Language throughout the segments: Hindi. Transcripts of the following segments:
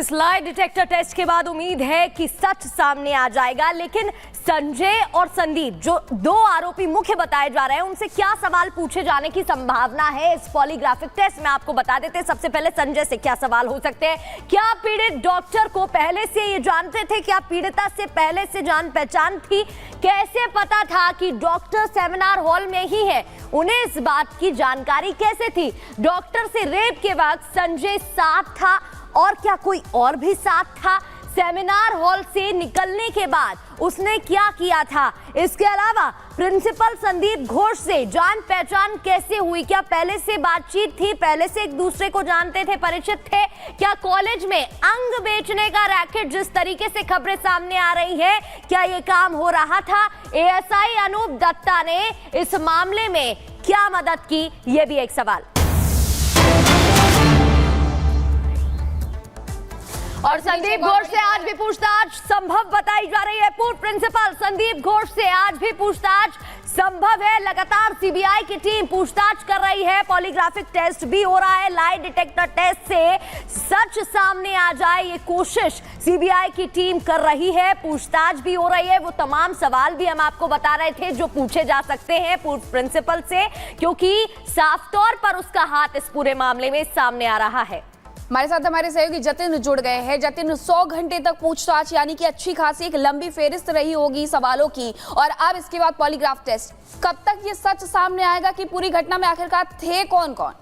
इस लाई डिटेक्टर टेस्ट के बाद उम्मीद है कि सच सामने आ जाएगा, लेकिन संजय और संदीप जो दो आरोपी मुख्य बताए जा रहे हैं उनसे क्या सवाल पूछे जाने की संभावना है इस पॉलीग्राफिक टेस्ट में, आपको बता देते हैं। सबसे पहले संजय से क्या सवाल हो सकते हैं? क्या पीड़ित डॉक्टर को पहले से ये जानते थे? क्या पीड़िता से पहले से जान पहचान थी? कैसे पता था कि डॉक्टर सेमिनार हॉल में ही है? उन्हें इस बात की जानकारी कैसे थी? डॉक्टर से रेप के वक्त संजय साथ था और क्या कोई और भी साथ था? सेमिनार हॉल से निकलने के बाद उसने क्या किया था? इसके अलावा प्रिंसिपल संदीप घोष से जान पहचान कैसे हुई? क्या पहले से बातचीत थी? पहले से एक दूसरे को जानते थे, परिचित थे? क्या कॉलेज में अंग बेचने का रैकेट जिस तरीके से खबरें सामने आ रही है, क्या ये काम हो रहा था? एएसआई अनूप दत्ता ने इस मामले में क्या मदद की, ये भी एक सवाल। और संदीप घोष से आज भी पूछताछ संभव बताई जा रही है। पूर्व प्रिंसिपल संदीप घोष से आज भी पूछताछ संभव है। लगातार सीबीआई की टीम पूछताछ कर रही है, पॉलीग्राफिक टेस्ट भी हो रहा है। लाई डिटेक्टर टेस्ट से सच सामने आ जाए ये कोशिश सीबीआई की टीम कर रही है। पूछताछ भी हो रही है। वो तमाम सवाल भी हम आपको बता रहे थे जो पूछे जा सकते हैं पूर्व प्रिंसिपल से, क्योंकि साफ तौर पर उसका हाथ इस पूरे मामले में सामने आ रहा है। हमारे साथ हमारे सहयोगी जतिन जुड़ गए हैं। जतिन, 100 घंटे तक पूछताछ, यानी कि अच्छी खासी एक लंबी फेरिस्त रही होगी सवालों की, और अब इसके बाद पॉलीग्राफ टेस्ट। कब तक ये सच सामने आएगा कि पूरी घटना में आखिरकार थे कौन कौन?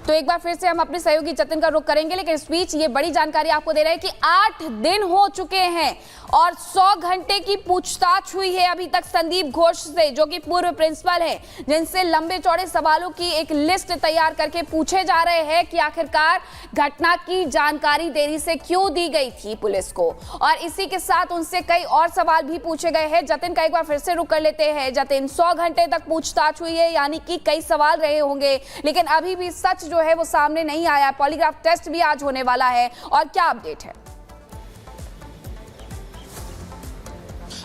तो एक बार फिर से हम अपने सहयोगी जतिन का रुख करेंगे, लेकिन इस बीच ये बड़ी जानकारी आपको दे रहे हैं कि 8 दिन हो चुके हैं और 100 घंटे की पूछताछ हुई है अभी तक संदीप घोष से, जो कि पूर्व प्रिंसिपल है, जिनसे लंबे चौड़े सवालों की एक लिस्ट तैयार करके पूछे जा रहे हैं कि आखिरकार घटना की जानकारी देरी से क्यों दी गई थी पुलिस को। और इसी के साथ उनसे कई और सवाल भी पूछे गए हैं। जतिन का एक बार फिर से रुख कर लेते हैं। जतिन, 100 घंटे तक पूछताछ हुई है, यानी कि कई सवाल रहे होंगे, लेकिन अभी भी सच जो है वो सामने नहीं आया। पॉलीग्राफ टेस्ट भी आज होने वाला है, और क्या अपडेट है?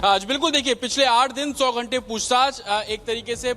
आज बिल्कुल देखिए, पिछले 8 दिन 100 घंटे पूछताछ एक तरीके से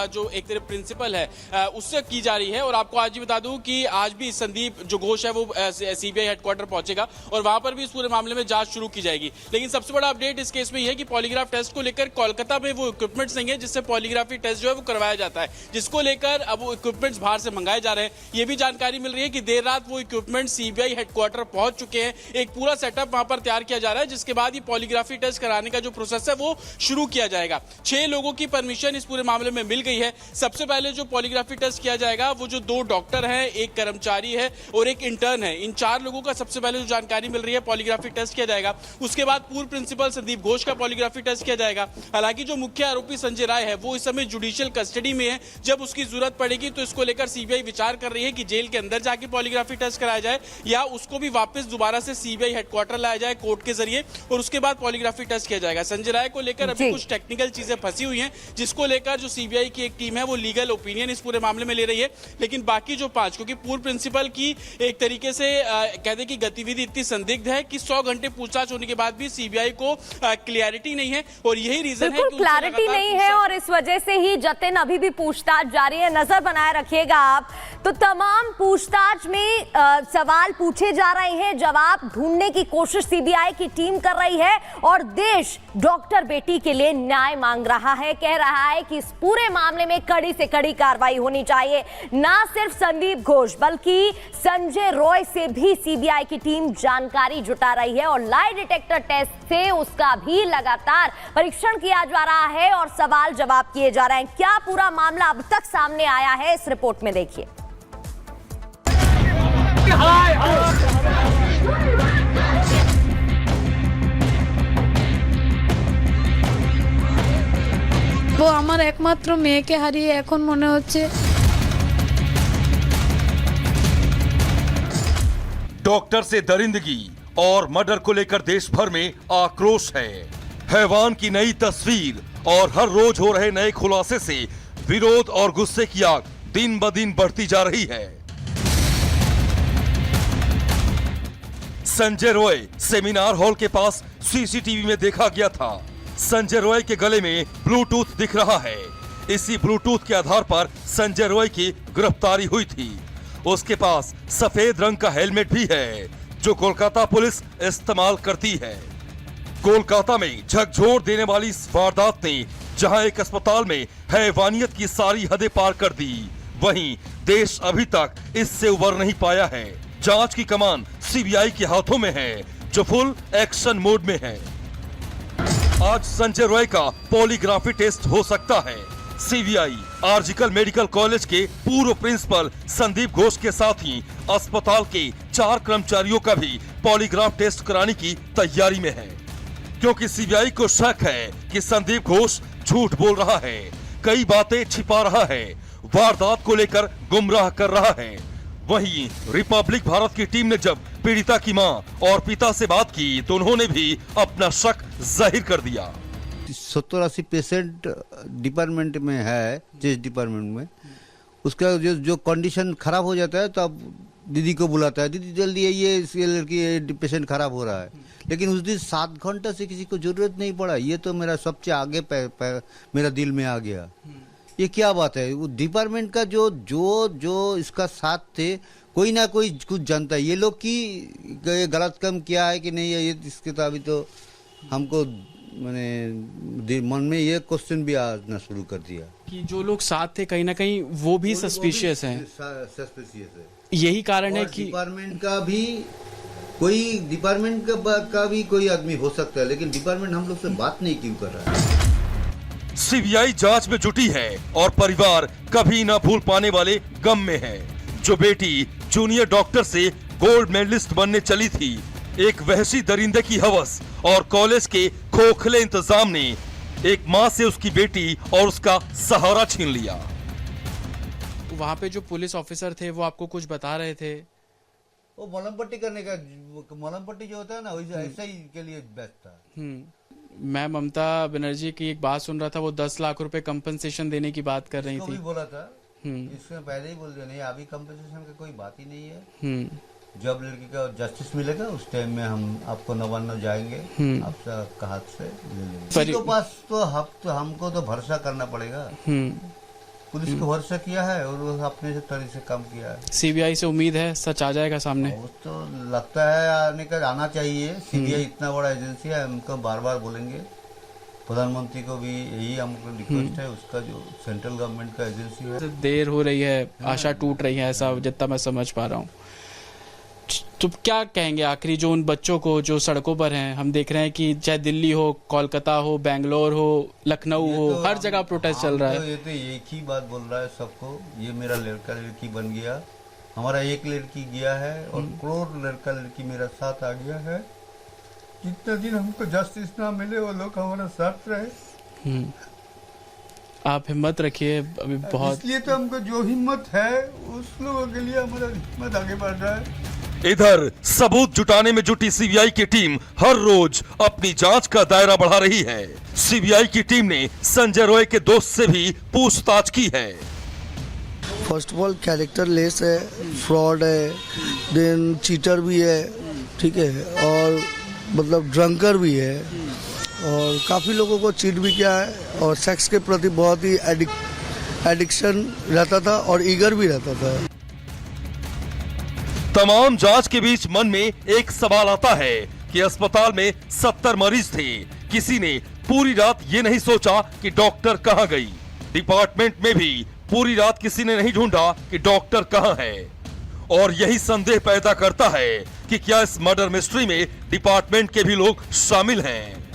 जो एक तरह प्रिंसिपल है उससे की जा रही है। और आपको आज ही बता दूं कि आज भी संदीप जो घोष है वो सीबीआई हेडक्वार्टर पहुंचेगा और वहां पर भी इस पूरे मामले में जांच शुरू की जाएगी। लेकिन सबसे बड़ा अपडेट इस केस में यह है कि पॉलीग्राफ टेस्ट को लेकर कोलकाता में वो इक्विपमेंट्स नहीं है जिससे पॉलीग्राफी टेस्ट जो है वो करवाया जाता है, जिसको लेकर अब वो इक्विपमेंट्स बाहर से मंगाए जा रहे हैं। ये भी जानकारी मिल रही है कि देर रात वो इक्विपमेंट सीबीआई हेडक्वार्टर पहुंच चुके हैं। एक पूरा सेटअप वहां पर तैयार किया जा रहा है, जिसके बाद ये पॉलीग्राफी टेस्ट कराने का प्रोसेस है वो शुरू किया जाएगा। 6 लोगों की परमिशन इस पूरे मामले में मिल गई है। सबसे पहले जो पॉलीग्राफी टेस्ट किया जाएगा वो जो 2 डॉक्टर हैं, एक कर्मचारी है और एक इंटर्न है, इन 4 लोगों का सबसे पहले जो जानकारी मिल रही है पॉलीग्राफी टेस्ट किया जाएगा। उसके बाद पूर्व प्रिंसिपल संदीप घोष का पॉलीग्राफी टेस्ट किया जाएगा। हालांकि जो मुख्य आरोपी संजय राय है वो इस समय जुडिशियल कस्टडी में है। जब उसकी जरूरत पड़ेगी तो इसको लेकर सीबीआई विचार कर रही है कि जेल के अंदर जाके पॉलीग्राफी टेस्ट कराया जाए या उसको भी वापस दोबारा से सीबीआई हेडक्वार्टर लाया जाए कोर्ट के जरिए, और उसके बाद पॉलीग्राफी टेस्ट किया जाएगा। संजय राय को लेकर अभी कुछ टेक्निकल चीजें फंसी हुई हैं, जिसको लेकर जो सीबीआई की एक टीम है वो लीगल ओपिनियन इस पूरे मामले में ले रही है। लेकिन बाकी जो 5, क्योंकि पूर्व प्रिंसिपल की एक तरीके से कहते कि गतिविधि इतनी संदिग्ध है कि 100 घंटे पूछताछ होने के बाद भी सीबीआई को क्लियरिटी नहीं है, और यही रीजन है कि क्लैरिटी नहीं है, और इस वजह से ही जतिन अभी भी पूछताछ जारी है। नजर बनाए रखिएगा आप। तो तमाम पूछताछ में सवाल पूछे जा रहे हैं, जवाब ढूंढने की कोशिश सीबीआई की टीम कर रही है, और देश डॉक्टर बेटी के लिए न्याय मांग रहा है, कह रहा है कि इस पूरे मामले में कड़ी से कड़ी कार्रवाई होनी चाहिए। ना सिर्फ संदीप घोष बल्कि संजय रॉय से भी सीबीआई की टीम जानकारी जुटा रही है, और लाई डिटेक्टर टेस्ट से उसका भी लगातार परीक्षण किया जा रहा है और सवाल जवाब किए जा रहे हैं। क्या पूरा मामला अब तक सामने आया है, इस रिपोर्ट में देखिए। वो আমার একমাত্র মেয়েকে হারিয়ে এখন মনে হচ্ছে डॉक्टर से दरिंदगी और मर्डर को लेकर देश भर में आक्रोश है। हैवान की नई तस्वीर और हर रोज हो रहे नए खुलासे से विरोध और गुस्से की आग दिन ब दिन बढ़ती जा रही है। संजय रॉय सेमिनार हॉल के पास सीसीटीवी में देखा गया था। संजय रॉय के गले में ब्लूटूथ दिख रहा है। इसी ब्लूटूथ के आधार पर संजय रॉय की गिरफ्तारी हुई थी। उसके पास सफेद रंग का हेलमेट भी है जो कोलकाता पुलिस इस्तेमाल करती है। कोलकाता में झकझोर देने वाली इस वारदात ने जहां एक अस्पताल में हैवानियत की सारी हदें पार कर दी, वहीं देश अभी तक इससे उबर नहीं पाया है। जांच की कमान सीबीआई के हाथों में है जो फुल एक्शन मोड में है। आज संजय रॉय का पॉलीग्राफी टेस्ट हो सकता है। सीबीआई आरजिकल मेडिकल कॉलेज के पूर्व प्रिंसिपल संदीप घोष के साथ ही अस्पताल के 4 कर्मचारियों का भी पॉलीग्राफ टेस्ट कराने की तैयारी में है, क्योंकि सीबीआई को शक है कि संदीप घोष झूठ बोल रहा है, कई बातें छिपा रहा है, वारदात को लेकर गुमराह कर रहा है। वहीं रिपब्लिक भारत की टीम ने जब पीड़िता की मां और पिता से बात की तो उन्होंने भी अपना शक जाहिर कर दिया। 70-80 पेशेंट डिपार्टमेंट में है, चेस्ट डिपार्टमेंट में, उसका जो कंडीशन खराब हो जाता है तो अब दीदी को बुलाता है, दीदी जल्दी आइए, ये लड़की पेशेंट खराब हो रहा है। लेकिन उस दिन 7 घंटा से किसी को जरूरत नहीं पड़ा। ये तो मेरा सबसे आगे मेरा दिल में आ गया। ये क्या बात है? वो डिपार्टमेंट का जो इसका साथ थे, कोई ना कोई कुछ जानता है। ये लोग की गलत काम किया है कि नहीं है, ये इसके तो अभी तो हमको मैंने मन में ये क्वेश्चन भी आना शुरू कर दिया कि जो लोग साथ थे कहीं ना कहीं वो भी सस्पिशियस हैं। सस्पिशियस है। यही कारण है कि डिपार्टमेंट का भी कोई आदमी हो सकता है, लेकिन डिपार्टमेंट हम लोग से बात नहीं क्यों कर रहा है? सीबीआई जांच में जुटी है और परिवार कभी न भूल पाने वाले गम में है। जो बेटी जूनियर डॉक्टर से गोल्ड मेडलिस्ट बनने चली थी, एक वहशी दरिंदे की हवस और कॉलेज के खोखले इंतजाम ने एक मां से उसकी बेटी और उसका सहारा छीन लिया। वहाँ पे जो पुलिस ऑफिसर थे वो आपको कुछ बता रहे थे? वो मलम पट्टी करने का, मलम पट्टी जो होता है ना, वैसे ऐसा ही के लिए बेस्ट था। मैं ममता बनर्जी की एक बात सुन रहा था, वो 10 लाख रुपए कंपनसेशन देने की बात कर रही थी। भी बोला था, इसमें पहले ही बोल दिया, नहीं अभी कंपनसेशन का कोई बात ही नहीं है। जब लड़की का जस्टिस मिलेगा उस टाइम में हम आपको नवान्न जाएंगे, आपसे हाथ से ले लेंगे। किसी के पास तो हमको तो भरोसा करना पड़ेगा। पुलिस को भरोसा किया है और वो अपने से तरह से काम किया है। सीबीआई से उम्मीद है सच आ जाएगा सामने? वो तो लगता है आना चाहिए। सीबीआई इतना बड़ा एजेंसी है, हमको बार बार बोलेंगे। प्रधानमंत्री को भी यही हमको रिक्वेस्ट है, उसका जो सेंट्रल गवर्नमेंट का एजेंसी है। देर हो रही है, आशा टूट रही है, ऐसा जितना मैं समझ पा रहा हूँ। तो क्या कहेंगे आखिरी जो उन बच्चों को जो सड़कों पर हैं? हम देख रहे हैं कि चाहे दिल्ली हो, कोलकाता हो, बेंगलोर हो, लखनऊ हो, हर जगह प्रोटेस्ट चल रहा है। ये तो एक ही बात बोल रहा है सबको, ये मेरा लड़का लड़की बन गया, हमारा एक लड़की गया है और करोड़ लड़का लड़की मेरा साथ आ गया है। जितना दिन हमको जस्टिस ना मिले वो लोग हमारा साथ रहे। आप हिम्मत रखिए, अभी बहुत, इसलिए तो हमको जो हिम्मत है उस लोगों के लिए हमारा हिम्मत आगे बढ़ रहा है। इधर सबूत जुटाने में जुटी सीबीआई की टीम हर रोज अपनी जांच का दायरा बढ़ा रही है। सीबीआई की टीम ने संजय रॉय के दोस्त से भी पूछताछ की है। First of all character less है, फ्रॉड है, देन चीटर भी है, ठीक है, और मतलब ड्रंकर भी है और काफ़ी लोगों को चीट भी किया है और सेक्स के प्रति बहुत ही एडिक्शन रहता था और ईगर भी रहता था। तमाम जांच के बीच मन में एक सवाल आता है कि अस्पताल में 70 मरीज थे, किसी ने पूरी रात ये नहीं सोचा कि डॉक्टर कहां गई। डिपार्टमेंट में भी पूरी रात किसी ने नहीं ढूंढा कि डॉक्टर कहां है। और यही संदेह पैदा करता है कि क्या इस मर्डर मिस्ट्री में डिपार्टमेंट के भी लोग शामिल हैं।